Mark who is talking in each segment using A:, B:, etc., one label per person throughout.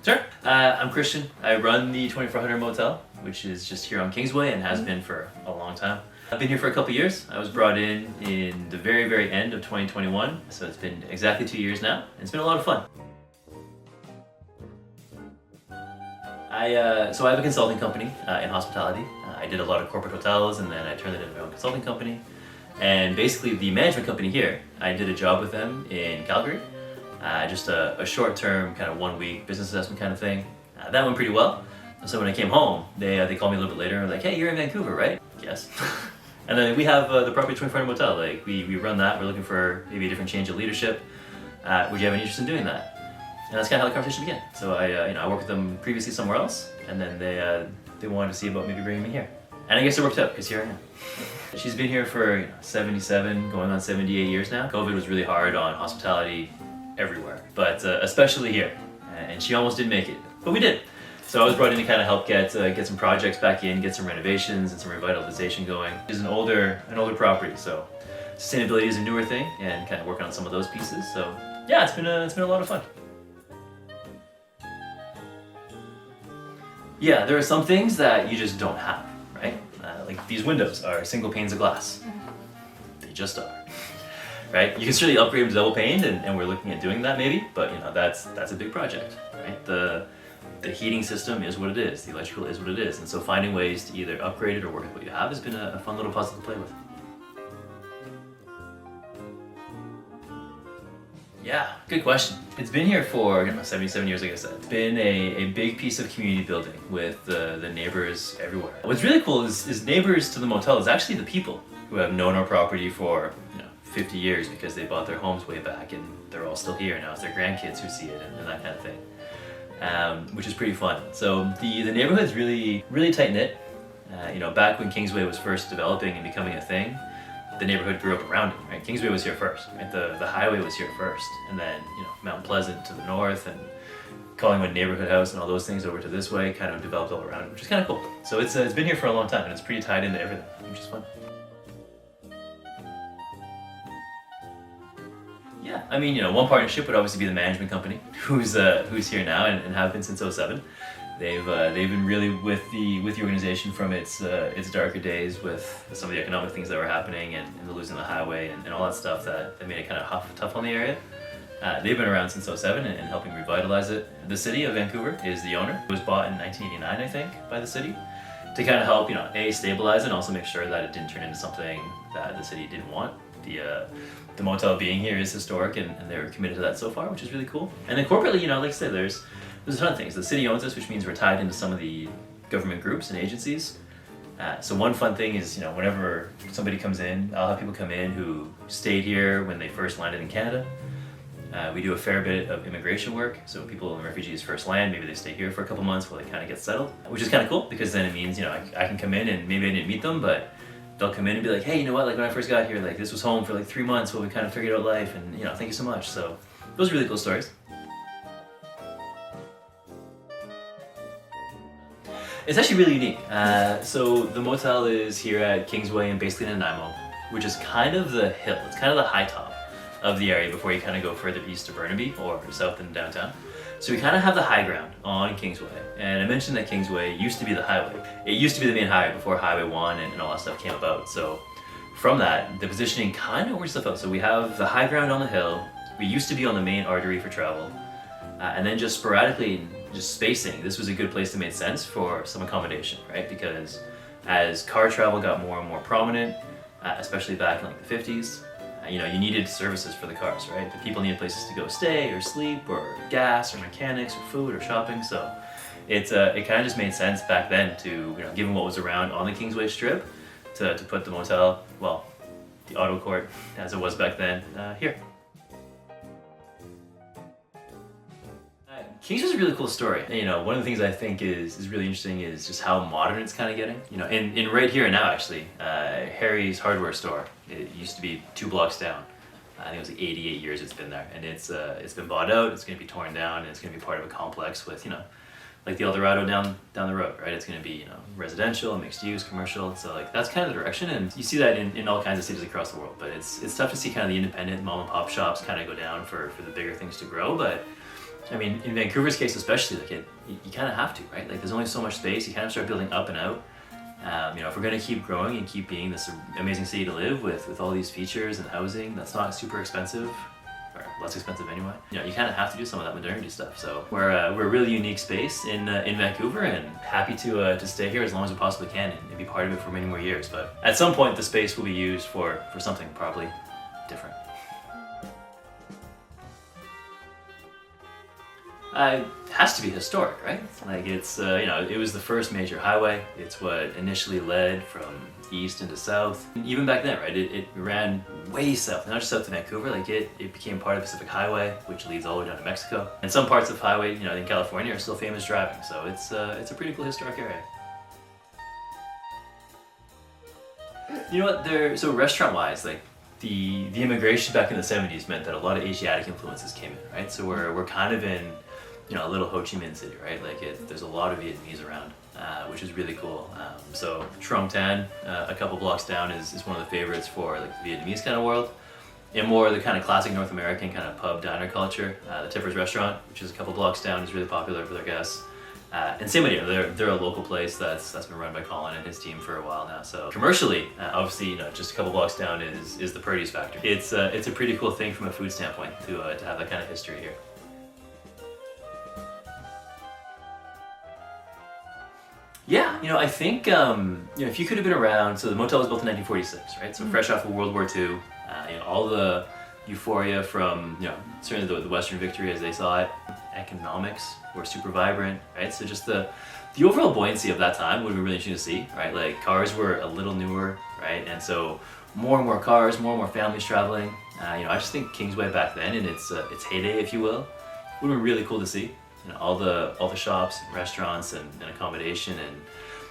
A: Sure. I'm Christian. I run the 2400 Motel, which is just here on Kingsway and has been for a long time. I've been here for a couple years. I was brought in the very end of 2021, so it's been exactly 2 years now, and it's been a lot of fun. So I have a consulting company in hospitality. I did a lot of corporate hotels, and then I turned it into my own consulting company. And basically the management company here, I did a job with them in Calgary. Just a short-term kind of 1 week business assessment kind of thing. That went pretty well. So when I came home, they called me a little bit later and like, hey, you're in Vancouver, right? Yes. And then we have the property 2400 Motel. Like we run that. We're looking for maybe a different change of leadership. Would you have any interest in doing that? And that's kind of how the conversation began. So I worked with them previously somewhere else, and then they wanted to see about maybe bringing me here. And I guess it worked out because here I am. She's been here for 77, going on 78 years now. COVID was really hard on hospitality everywhere, but especially here. And she almost didn't make it, but we did. So I was brought in to kind of help get some projects back in, get some renovations and some revitalization going. It's an older property, so sustainability is a newer thing, and kind of working on some of those pieces. So yeah, it's been a lot of fun. Yeah, there are some things that you just don't have, right? Like these windows are single panes of glass. They just are, right? You can certainly upgrade them to double paned, and we're looking at doing that maybe, but that's a big project, right? The heating system is what it is, the electrical is what it is, and so finding ways to either upgrade it or work with what you have has been a fun little puzzle to play with. Yeah, good question. It's been here for 77 years, like I said. It's been a big piece of community building with the neighbors everywhere. What's really cool is neighbors to the motel is actually the people who have known our property for 50 years because they bought their homes way back, and they're all still here now. It's their grandkids who see it and that kind of thing, which is pretty fun. So the neighborhood's really tight-knit. Back when Kingsway was first developing and becoming a thing, the neighborhood grew up around it, right? Kingsway was here first, right? The highway was here first, and then Mount Pleasant to the north, and Collingwood Neighborhood House and all those things over to this way kind of developed all around it, which is kind of cool. So it's been here for a long time, and it's pretty tied into everything, which is fun. Yeah, I mean, one partnership would obviously be the management company, who's here now and have been since 2007. They've been really with the organization from its darker days with some of the economic things that were happening and the losing the highway and all that stuff that made it kind of tough on the area. They've been around since 2007 and helping revitalize it. The city of Vancouver is the owner. It was bought in 1989, I think, by the city to kind of help stabilize it and also make sure that it didn't turn into something that the city didn't want. The motel being here is historic, and they're committed to that so far, which is really cool. And then corporately, like I said, there's a ton of things. The city owns us, which means we're tied into some of the government groups and agencies. So one fun thing is, whenever somebody comes in, I'll have people come in who stayed here when they first landed in Canada. We do a fair bit of immigration work. So when people and refugees first land, maybe they stay here for a couple months while they kind of get settled, which is kind of cool because then it means, I can come in and maybe I didn't meet them, but they'll come in and be like, hey, you know what, like when I first got here, like this was home for like 3 months while we kind of figured out life, and thank you so much. So those are really cool stories. It's actually really unique. So the motel is here at Kingsway and basically in Nanaimo, which is kind of the hill. It's kind of the high top of the area before you kind of go further east to Burnaby or south in downtown. So we kind of have the high ground on Kingsway. And I mentioned that Kingsway used to be the highway. It used to be the main highway before Highway 1 and all that stuff came about. So from that, the positioning kind of works stuff out. So we have the high ground on the hill. We used to be on the main artery for travel. And then just sporadically, just spacing, this was a good place that made sense for some accommodation, right? Because as car travel got more and more prominent, especially back in like the 50s, you needed services for the cars, right? The people needed places to go stay or sleep or gas or mechanics or food or shopping. So it kind of just made sense back then to, given what was around on the Kingsway Strip, to put the motel, well, the auto court as it was back then, here. Kingsway's a really cool story. One of the things I think is really interesting is just how modern it's kind of getting. In right here and now actually, Harry's hardware store, it used to be 2 blocks down. I think it was like 88 years it's been there, and it's been bought out. It's going to be torn down, and it's going to be part of a complex with like the Eldorado down the road, right? It's going to be residential, mixed use, commercial. So like that's kind of the direction, and you see that in all kinds of cities across the world. But it's tough to see kind of the independent mom and pop shops kind of go down for the bigger things to grow, but I mean, in Vancouver's case especially, like you kind of have to, right? Like there's only so much space. You kind of start building up and out. You know, if we're going to keep growing and keep being this amazing city to live with all these features and housing that's not super expensive, or less expensive anyway, you know, you kind of have to do some of that modernity stuff. So we're a really unique space in Vancouver, and happy to stay here as long as we possibly can and be part of it for many more years. But at some point, the space will be used for something probably different. It has to be historic, right? Like it's, you know, it was the first major highway. It's what initially led from east into south. And even back then, right, it ran way south, not just south to Vancouver. Like it became part of the Pacific Highway, which leads all the way down to Mexico. And some parts of the highway, you know, in California are still famous driving. So it's a pretty cool historic area. You know what? So restaurant-wise, like the immigration back in the 70s meant that a lot of Asiatic influences came in, right? So we're kind of in, you know, a little Ho Chi Minh City, right? Like there's a lot of Vietnamese around, which is really cool. So Trong Tan, a couple blocks down, is one of the favorites for like the Vietnamese kind of world. And more the kind of classic North American kind of pub diner culture. The Tipper's restaurant, which is a couple blocks down, is really popular for their guests. And same idea, they're a local place that's been run by Colin and his team for a while now. So commercially, obviously, you know, just a couple blocks down is the Purdy's factory. It's a pretty cool thing from a food standpoint to have that kind of history here. Yeah, you know, I think, you know, if you could have been around, so the Motel was built in 1946, right? So fresh off of World War II, you know, all the euphoria from, you know, certainly the Western victory as they saw it. Economics were super vibrant, right? So just the overall buoyancy of that time would be really interesting to see, right? Like cars were a little newer, right? And so more and more cars, more and more families traveling. You know, I just think Kingsway back then in its heyday, if you will, would have been really cool to see. You know, all the shops, and restaurants, and accommodation, and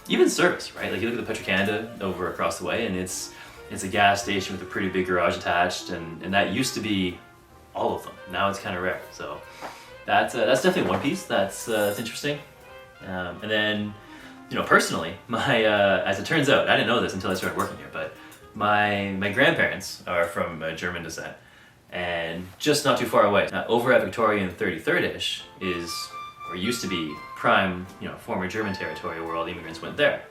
A: even service, right? Like you look at the Petro-Canada over across the way, and it's a gas station with a pretty big garage attached, and that used to be all of them. Now it's kind of rare. So that's definitely one piece that's interesting. And then, you know, personally, my as it turns out, I didn't know this until I started working here, but my grandparents are from German descent. And just not too far away, over at Victoria and 33rd-ish is, or used to be, prime, you know, former German territory where all the immigrants went there.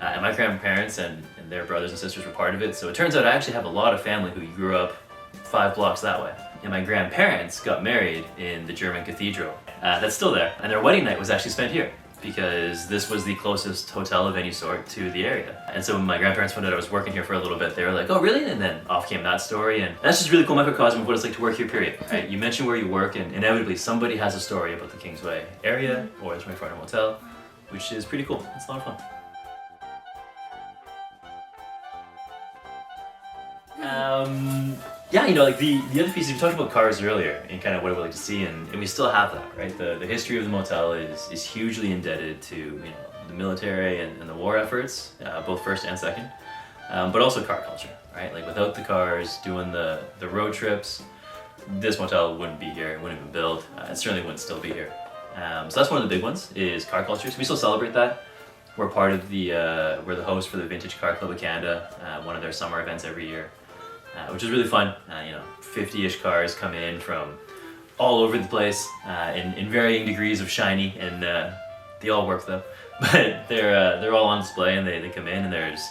A: And my grandparents and their brothers and sisters were part of it. So it turns out I actually have a lot of family who grew up 5 blocks that way. And my grandparents got married in the German cathedral that's still there. And their wedding night was actually spent here, because this was the closest hotel of any sort to the area. And so when my grandparents found out I was working here for a little bit, they were like, oh really? And then off came that story, and that's just really cool microcosm of what it's like to work here, period. Right? You mention where you work, and inevitably somebody has a story about the Kingsway area or the 24-hour motel, which is pretty cool. It's a lot of fun. Yeah, you know, like the other piece, we talked about cars earlier and kind of what I would like to see, and we still have that, right? The history of the motel is hugely indebted to, you know, the military and the war efforts, both first and second, but also car culture, right? Like without the cars doing the road trips, this motel wouldn't be here, it wouldn't have been built, it certainly wouldn't still be here. So that's one of the big ones, is car culture. So we still celebrate that. We're part of we're the host for the Vintage Car Club of Canada, one of their summer events every year. Which is really fun. You know, 50-ish cars come in from all over the place in varying degrees of shiny, and they all work though. But they're all on display, and they come in, and there's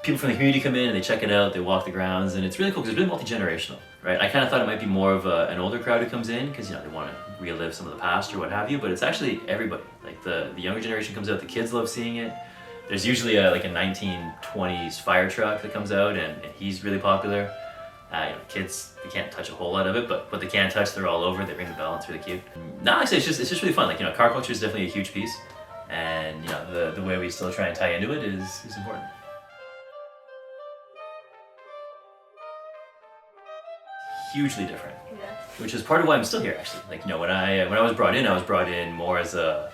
A: people from the community come in and they check it out, they walk the grounds, and it's really cool because it's really multi-generational, right? I kind of thought it might be more of an older crowd who comes in because, you know, they want to relive some of the past or what have you, but it's actually everybody. Like the younger generation comes out, the kids love seeing it. There's usually like a 1920s fire truck that comes out, and he's really popular. You know, kids, they can't touch a whole lot of it, but what they can touch, they're all over. They ring the bell. It's really cute. No, actually, it's just really fun. Like, you know, car culture is definitely a huge piece, and you know, the way we still try and tie into it is important. Hugely different, yeah. Which is part of why I'm still here, actually. Like, you know, when I was brought in more as a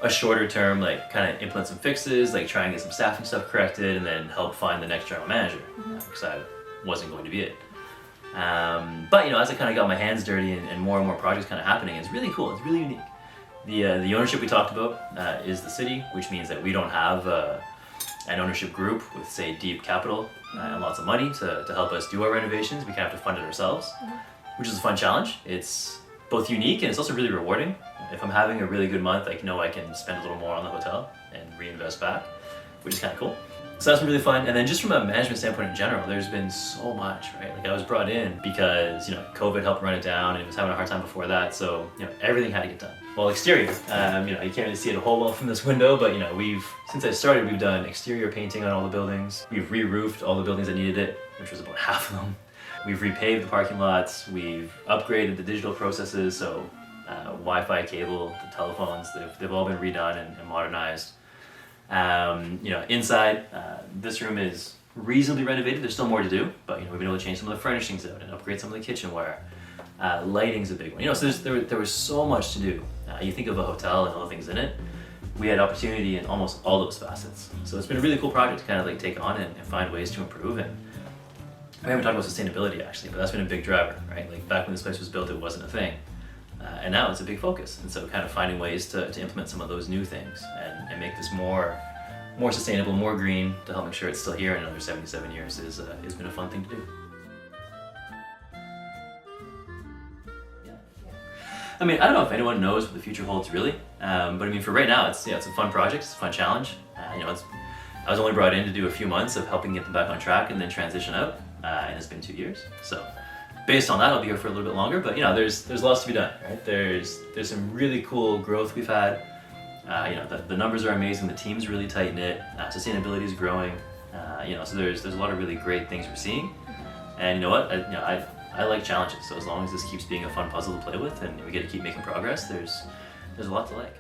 A: shorter term, like kind of implement some fixes, like try and get some staffing stuff corrected, and then help find the next general manager, because I wasn't going to be it. But you know, as I kind of got my hands dirty and more projects kind of happening, it's really cool. It's really unique. The ownership we talked about is the city, which means that we don't have an ownership group with, say, deep capital and lots of money to help us do our renovations. We kind of have to fund it ourselves, which is a fun challenge. It's both unique and it's also really rewarding. If I'm having a really good month, I know I can spend a little more on the hotel and reinvest back, which is kind of cool. So that's been really fun. And then just from a management standpoint in general, there's been so much, right? Like I was brought in because, COVID helped run it down and it was having a hard time before that. So, everything had to get done. Well, exterior, you can't really see it a whole well from this window, but since I started, we've done exterior painting on all the buildings. We've re-roofed all the buildings that needed it, which was about half of them. We've repaved the parking lots. We've upgraded the digital processes. So Wi-Fi cable, the telephones, they've all been redone and modernized. Inside, this room is reasonably renovated. There's still more to do, but we've been able to change some of the furnishings out and upgrade some of the kitchenware. Lighting's a big one. So there was so much to do. You think of a hotel and all the things in it. We had opportunity in almost all those facets. So it's been a really cool project to kind of take on and find ways to improve. And we haven't talked about sustainability actually, but that's been a big driver, right? Like back when this place was built, it wasn't a thing. And now it's a big focus. And so kind of finding ways to implement some of those new things and make this more sustainable, more green to help make sure it's still here in another 77 years has been a fun thing to do. I don't know if anyone knows what the future holds really, but for right now, it's a fun project, it's a fun challenge. I was only brought in to do a few months of helping get them back on track and then transition out, and it's been 2 years. So based on that, I'll be here for a little bit longer, but there's lots to be done, right? There's some really cool growth we've had. The numbers are amazing, the team's really tight knit, sustainability is growing, so there's a lot of really great things we're seeing. And you know what, I like challenges, so as long as this keeps being a fun puzzle to play with and we get to keep making progress, there's a lot to like.